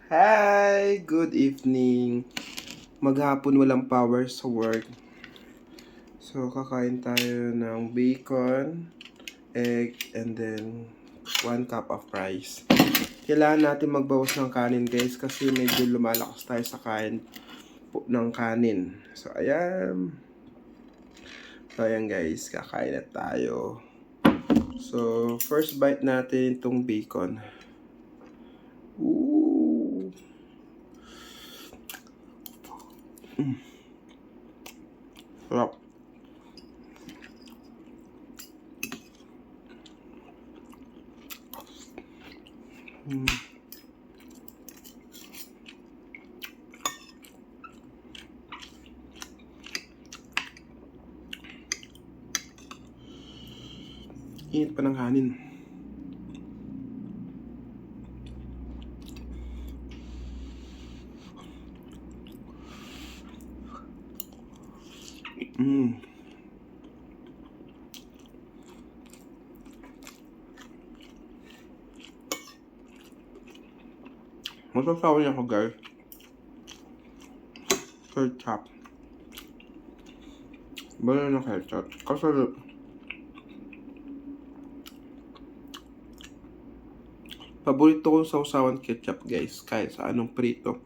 Hi! Good evening. Maghapon walang power sa work. So, kakain tayo ng bacon, egg, and then 1 cup of rice. Kailangan natin magbawas ng kanin guys kasi medyo lumalakas tayo sa kain po ng kanin. So, ayan. So, ayan guys. Kakain na tayo. So, first bite natin itong bacon. Ooh! Sarap. Init pa ng kanin. Masasawa niya ako guys. Ketchup. Bala na ketchup. Kasi paborito kong sausawan ketchup guys. Kahit sa anong prito.